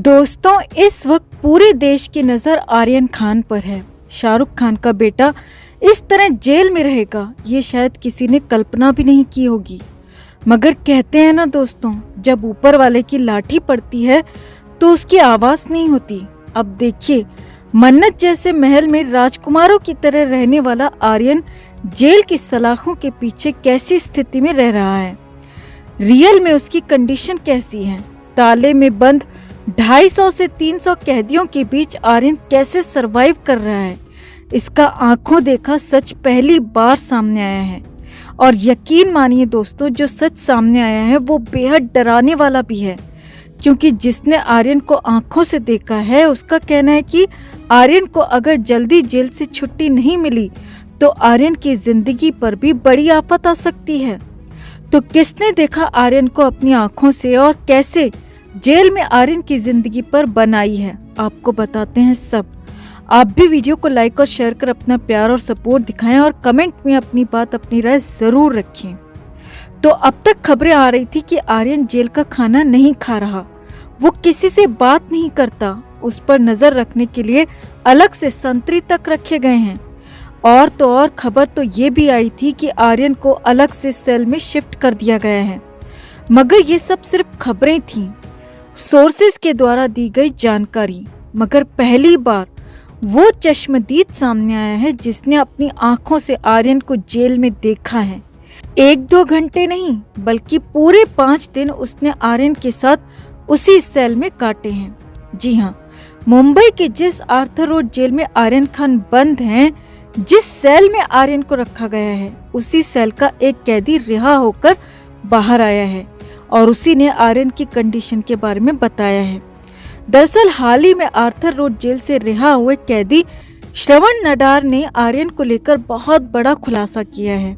दोस्तों, इस वक्त पूरे देश की नज़र आर्यन खान पर है। शाहरुख खान का बेटा इस तरह जेल में रहेगा, ये शायद किसी ने कल्पना भी नहीं की होगी। मगर कहते हैं ना दोस्तों, जब ऊपर वाले की लाठी पड़ती है तो उसकी आवाज़ नहीं होती। अब देखिए, मन्नत जैसे महल में राजकुमारों की तरह रहने वाला आर्यन जेल की सलाखों के पीछे कैसी स्थिति में रह रहा है। रियल में उसकी कंडीशन कैसी है। ताले में बंद 250 से 300 कैदियों के बीच आर्यन कैसे सरवाइव कर रहा है, इसका आंखों देखा सच पहली बार सामने आया है। और यकीन मानिए दोस्तों, जो सच सामने आया है वो बेहद डराने वाला भी है, क्योंकि जिसने आर्यन को आंखों से देखा है उसका कहना है कि आर्यन को अगर जल्दी जेल से छुट्टी नहीं मिली तो आर्यन की जिंदगी पर भी बड़ी आफत आ सकती है। तो किसने देखा आर्यन को अपनी आंखों से और कैसे जेल में आर्यन की जिंदगी पर बनाई है, आपको बताते हैं सब। आप भी वीडियो को लाइक और शेयर कर अपना प्यार और सपोर्ट दिखाएं और कमेंट में अपनी बात, अपनी राय जरूर रखें। तो अब तक खबरें आ रही थी कि आर्यन जेल का खाना नहीं खा रहा, वो किसी से बात नहीं करता, उस पर नजर रखने के लिए अलग से संतरी तक रखे गए हैं। और तो और खबर तो ये भी आई थी कि आर्यन को अलग से सेल में शिफ्ट कर दिया गया है। मगर ये सब सिर्फ खबरें थीं, सोर्सेस के द्वारा दी गई जानकारी। मगर पहली बार वो चश्मदीद सामने आया है जिसने अपनी आंखों से आर्यन को जेल में देखा है। 1-2 घंटे नहीं बल्कि पूरे 5 दिन उसने आर्यन के साथ उसी सेल में काटे हैं। जी हाँ, मुंबई के जिस आर्थर रोड जेल में आर्यन खान बंद हैं, जिस सेल में आर्यन को रखा गया है, उसी सेल का एक कैदी रिहा होकर बाहर आया है और उसी ने आर्यन की कंडीशन के बारे में बताया है। दरअसल हाल ही में आर्थर रोड जेल से रिहा हुए कैदी श्रवण नडार ने आर्यन को लेकर बहुत बड़ा खुलासा किया है।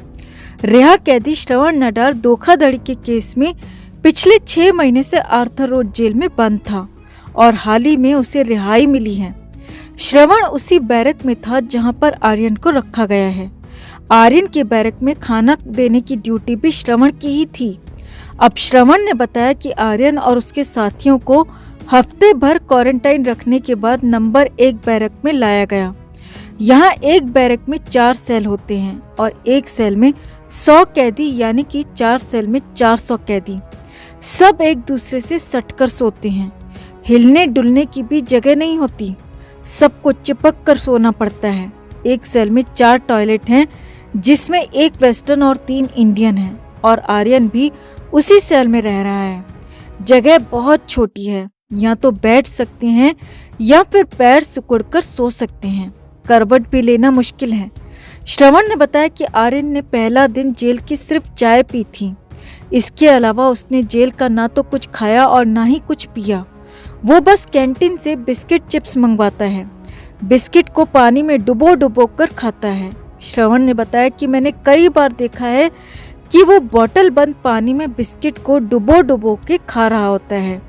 रिहा कैदी श्रवण नडार धोखाधड़ी के केस में पिछले 6 महीने से आर्थर रोड जेल में बंद था और हाल ही में उसे रिहाई मिली है। श्रवण उसी बैरक में था जहां पर आर्यन को रखा गया है। आर्यन के बैरक में खाना देने की ड्यूटी भी श्रवण की ही थी। अब श्रवण ने बताया कि आर्यन और उसके साथियों को हफ्ते भर क्वारंटाइन रखने के बाद नंबर 1 बैरक में लाया गया। यहाँ एक बैरक में 4 सेल होते हैं और एक सेल में 100 कैदी, यानी कि 4 सेल में 400 कैदी। सब एक दूसरे से सटकर सोते हैं, हिलने डुलने की भी जगह नहीं होती, सबको चिपक कर सोना पड़ता है। एक सेल में 4 टॉयलेट हैं, जिसमें 1 वेस्टर्न और 3 इंडियन हैं और आर्यन भी उसी सेल में रह रहा है। जगह बहुत छोटी है, या तो बैठ सकते हैं या फिर पैर सिकुड़कर सो सकते हैं, करवट भी लेना मुश्किल है। श्रवण ने बताया कि आर्यन ने पहला दिन जेल की सिर्फ चाय पी थी, इसके अलावा उसने जेल का ना तो कुछ खाया और ना ही कुछ पिया। वो बस कैंटीन से बिस्किट चिप्स मंगवाता है, बिस्किट को पानी में डुबो कर खाता है। श्रवण ने बताया कि मैंने कई बार देखा है कि वो बोतल बंद पानी में बिस्किट को डुबो के खा रहा होता है।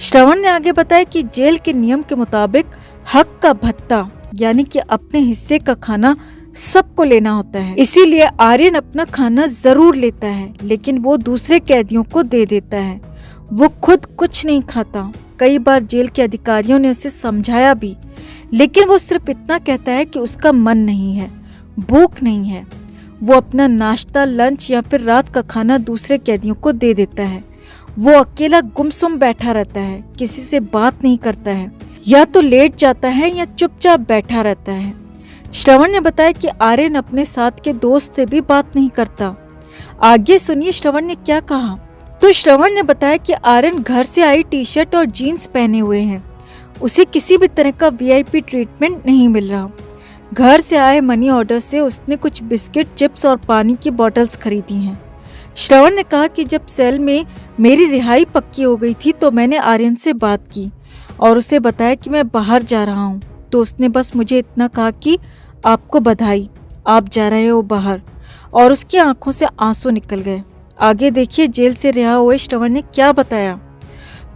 श्रवण ने आगे बताया कि जेल के नियम के मुताबिक हक का भत्ता, यानी कि अपने हिस्से का खाना सबको लेना होता है। इसीलिए आर्यन अपना खाना जरूर लेता है, लेकिन वो दूसरे कैदियों को दे देता है, वो खुद कुछ नहीं खाता। कई बार जेल के अधिकारियों ने उसे समझाया भी, लेकिन वो सिर्फ इतना कहता है कि उसका मन नहीं है, भूख नहीं है। वो अपना नाश्ता, लंच या फिर रात का खाना दूसरे कैदियों को दे देता है। वो अकेला गुमसुम बैठा रहता है, किसी से बात नहीं करता है, या तो लेट जाता है या चुपचाप बैठा रहता है। श्रवण ने बताया कि आर्यन अपने साथ के दोस्त से भी बात नहीं करता। आगे सुनिए श्रवण ने क्या कहा। तो श्रवण ने बताया कि आर्यन घर से आई टी-शर्ट और जीन्स पहने हुए हैं, उसे किसी भी तरह का वीआईपी ट्रीटमेंट नहीं मिल रहा। घर से आए मनी ऑर्डर से उसने कुछ बिस्किट, चिप्स और पानी की बोतल्स खरीदी हैं। श्रवण ने कहा कि जब सेल में मेरी रिहाई पक्की हो गई थी तो मैंने आर्यन से बात की और उसे बताया कि मैं बाहर जा रहा हूँ, तो उसने बस मुझे इतना कहा कि आपको बधाई, आप जा रहे हो बाहर, और उसकी आंखों से आंसू निकल गए। आगे देखिए जेल से रिहा हुए श्रवण ने क्या बताया।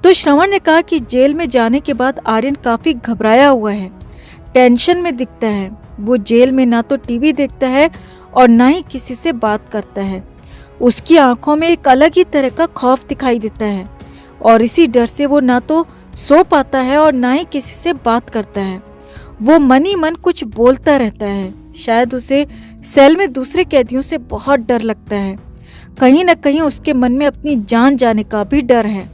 तो श्रवण ने कहा कि जेल में जाने के बाद आर्यन काफी घबराया हुआ है, टेंशन में दिखता है। वो जेल में ना तो टीवी देखता है और ना ही किसी से बात करता है। उसकी आंखों में एक अलग ही तरह का खौफ दिखाई देता है और इसी डर से वो ना तो सो पाता है और ना ही किसी से बात करता है। वो मन ही मन कुछ बोलता रहता है। शायद उसे सेल में दूसरे कैदियों से बहुत डर लगता है। कहीं न कहीं उसके मन में अपनी जान जाने का भी डर है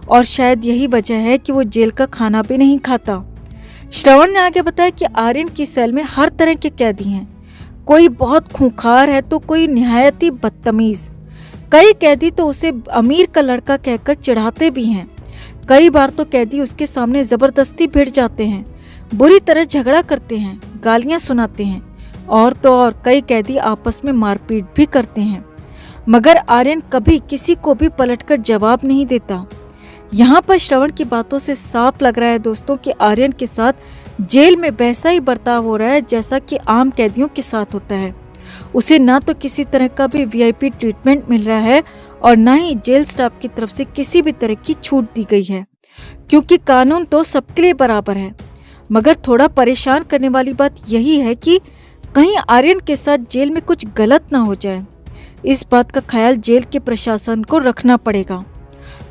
और शायद यही वजह है कि वो जेल का खाना भी नहीं खाता। श्रवण ने आगे बताया कि आर्यन की सेल में हर तरह के कैदी हैं। कोई बहुत खूंखार है तो कोई निहायत ही बदतमीज। कई कैदी तो उसे अमीर का लड़का कहकर चिढ़ाते भी हैं। कई बार तो कैदी उसके सामने जबरदस्ती भिड़ जाते हैं, बुरी तरह झगड़ा करते हैं, गालियां सुनाते हैं और तो और कई कैदी आपस में मारपीट भी करते हैं। मगर आर्यन कभी किसी को भी पलटकर जवाब नहीं देता। यहाँ पर श्रवण की बातों से साफ लग रहा है दोस्तों कि आर्यन के साथ जेल में वैसा ही बर्ताव हो रहा है जैसा कि आम कैदियों के साथ होता है। उसे ना तो किसी तरह का भी वीआईपी ट्रीटमेंट मिल रहा है और ना ही जेल स्टाफ की तरफ से किसी भी तरह की छूट दी गई है, क्योंकि कानून तो सबके लिए बराबर है। मगर थोड़ा परेशान करने वाली बात यही है कि कहीं आर्यन के साथ जेल में कुछ गलत ना हो जाए। इस बात का ख्याल जेल के प्रशासन को रखना पड़ेगा।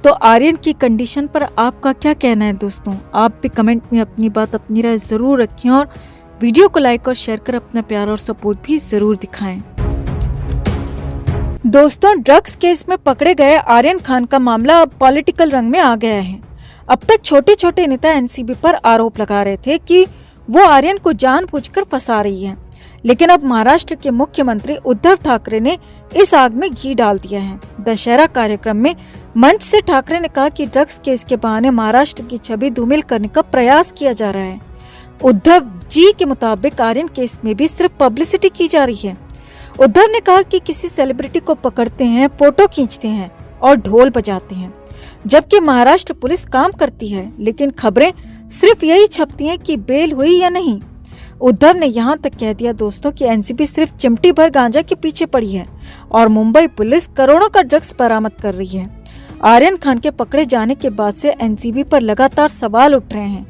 तो आर्यन की कंडीशन पर आपका क्या कहना है दोस्तों? आप भी कमेंट में अपनी बात, अपनी राय जरूर रखें और वीडियो को लाइक और शेयर कर अपना प्यार और सपोर्ट भी जरूर दिखाएं। दोस्तों, ड्रग्स केस में पकड़े गए आर्यन खान का मामला अब पॉलिटिकल रंग में आ गया है। अब तक छोटे छोटे नेता एनसीबी पर आरोप लगा रहे थे कि वो आर्यन को जानबूझकर फंसा रही है, लेकिन अब महाराष्ट्र के मुख्यमंत्री उद्धव ठाकरे ने इस आग में घी डाल दिया है। दशहरा कार्यक्रम में मंच से ठाकरे ने कहा कि ड्रग्स केस के बहाने महाराष्ट्र की छवि धूमिल करने का प्रयास किया जा रहा है। उद्धव जी के मुताबिक आर्यन केस में भी सिर्फ पब्लिसिटी की जा रही है। उद्धव ने कहा कि किसी सेलिब्रिटी को पकड़ते हैं, फोटो खींचते हैं और ढोल बजाते हैं, जबकि महाराष्ट्र पुलिस काम करती है, लेकिन खबरें सिर्फ यही छपती हैं कि बेल हुई या नहीं। उद्धव ने यहाँ तक कह दिया दोस्तों कि एनसीबी सिर्फ चिमटी भर गांजा के पीछे पड़ी है और मुंबई पुलिस करोड़ों का ड्रग्स बरामद कर रही है। आर्यन खान के पकड़े जाने के बाद से एनसीबी पर लगातार सवाल उठ रहे हैं,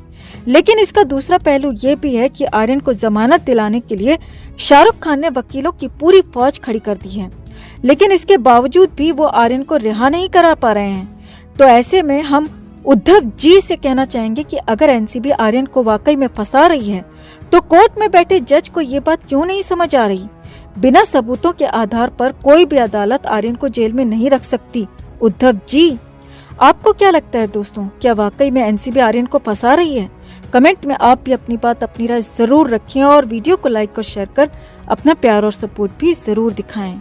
लेकिन इसका दूसरा पहलू ये भी है कि आर्यन को जमानत दिलाने के लिए शाहरुख खान ने वकीलों की पूरी फौज खड़ी कर दी है, लेकिन इसके बावजूद भी वो आर्यन को रिहा नहीं करा पा रहे हैं। तो ऐसे में हम उद्धव जी से कहना चाहेंगे कि अगर एनसीबी आर्यन को वाकई में फंसा रही है तो कोर्ट में बैठे जज को ये बात क्यों नहीं समझ आ रही? बिना सबूतों के आधार पर कोई भी अदालत आर्यन को जेल में नहीं रख सकती। उद्धव जी, आपको क्या लगता है दोस्तों? क्या वाकई में एनसीबी आर्यन को फंसा रही है? कमेंट में आप भी अपनी बात, अपनी राय जरूर रखें और वीडियो को लाइक और शेयर कर अपना प्यार और सपोर्ट भी जरूर दिखाएं।